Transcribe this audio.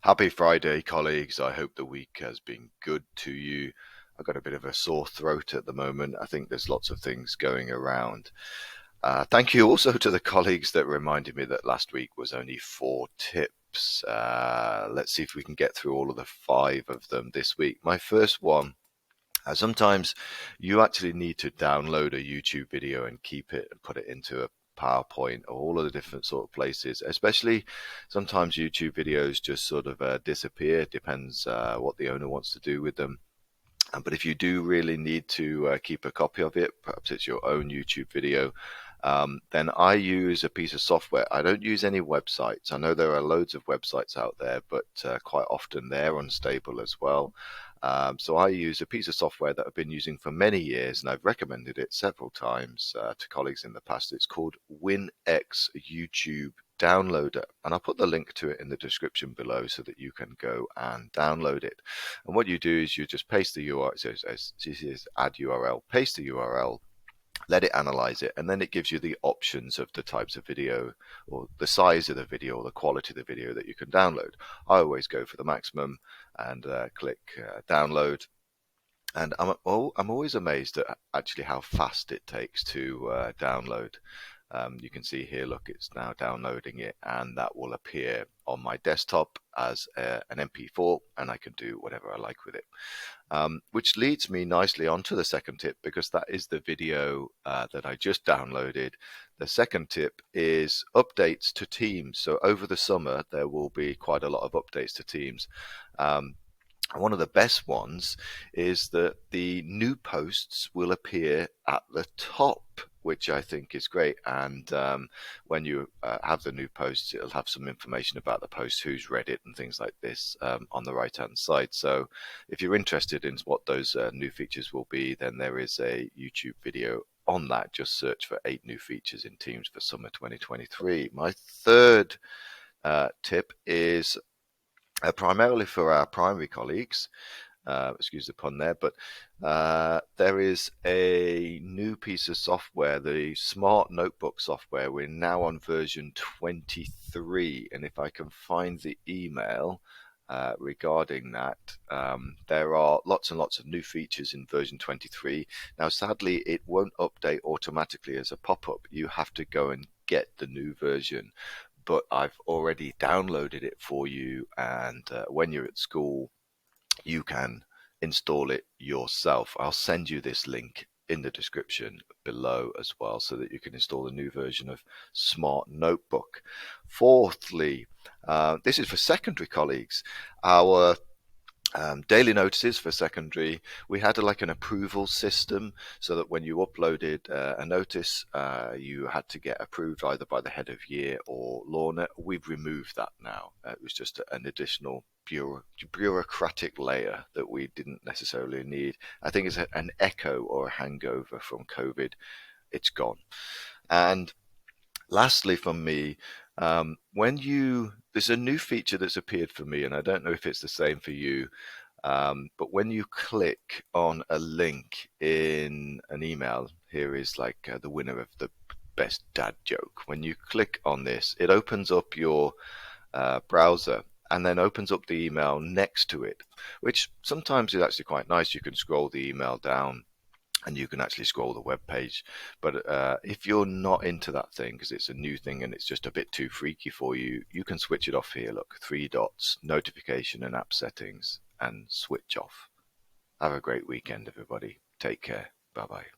Happy Friday, colleagues. I hope the week has been good to you. I've got a bit of a sore throat at the moment. I think there's lots of things going around. Thank you also to the colleagues that reminded me that last week was only 4 tips. Let's see if we can get through all of the 5 of them this week. My first one. Sometimes you actually need to download a YouTube video and keep it and put it into a PowerPoint or all of the different sort of places. Especially sometimes YouTube videos just sort of disappear. Depends what the owner wants to do with them. But if you do really need to keep a copy of it, perhaps it's your own YouTube video, then I use a piece of software. I don't use any websites. I know there are loads of websites out there, but quite often they're unstable as well. So I use a piece of software that I've been using for many years, and I've recommended it several times to colleagues in the past. It's called WinX YouTube Downloader, and I'll put the link to it in the description below so that you can go and download it. And what you do is you just paste the URL, so it says add URL, paste the URL, let it analyze it, and then it gives you the options of the types of video or the size of the video or the quality of the video that you can download. I always go for the maximum and click download. And I'm always amazed at actually how fast it takes to download. You can see here, look, it's now downloading it, and that will appear on my desktop as an MP4, and I can do whatever I like with it. Which leads me nicely onto the second tip, because that is the video that I just downloaded. The second tip is updates to Teams. So over the summer, there will be quite a lot of updates to Teams. One of the best ones is that the new posts will appear at the top, which I think is great. And when you have the new posts, it'll have some information about the post, who's read it, and things like this on the right-hand side. So if you're interested in what those new features will be, then there is a YouTube video on that. Just search for 8 new features in Teams for summer 2023. My third tip is primarily for our primary colleagues. Excuse the pun there, but there is a new piece of software, the Smart Notebook software. We're now on version 23, and if I can find the email regarding that, there are lots and lots of new features in version 23. Now, sadly, it won't update automatically as a pop-up. You have to go and get the new version. But I've already downloaded it for you, and when you're at school, you can install it yourself. I'll send you this link in the description below as well, so that you can install the new version of Smart Notebook. Fourthly, this is for secondary colleagues. Our daily notices for secondary, we had like an approval system, so that when you uploaded a notice, you had to get approved either by the head of year or Lorna. We've removed that now. It was just an additional bureaucratic layer that we didn't necessarily need. I think it's an echo or a hangover from COVID. It's gone. And lastly from me, there's a new feature that's appeared for me, and I don't know if it's the same for you, but when you click on a link in an email, here is like the winner of the best dad joke. When you click on this, it opens up your browser and then opens up the email next to it, which sometimes is actually quite nice. You can scroll the email down and you can actually scroll the web page. But if you're not into that thing, because it's a new thing and it's just a bit too freaky for you, you can switch it off here. Look, 3 dots, notification and app settings, and switch off. Have a great weekend, everybody. Take care. Bye-bye.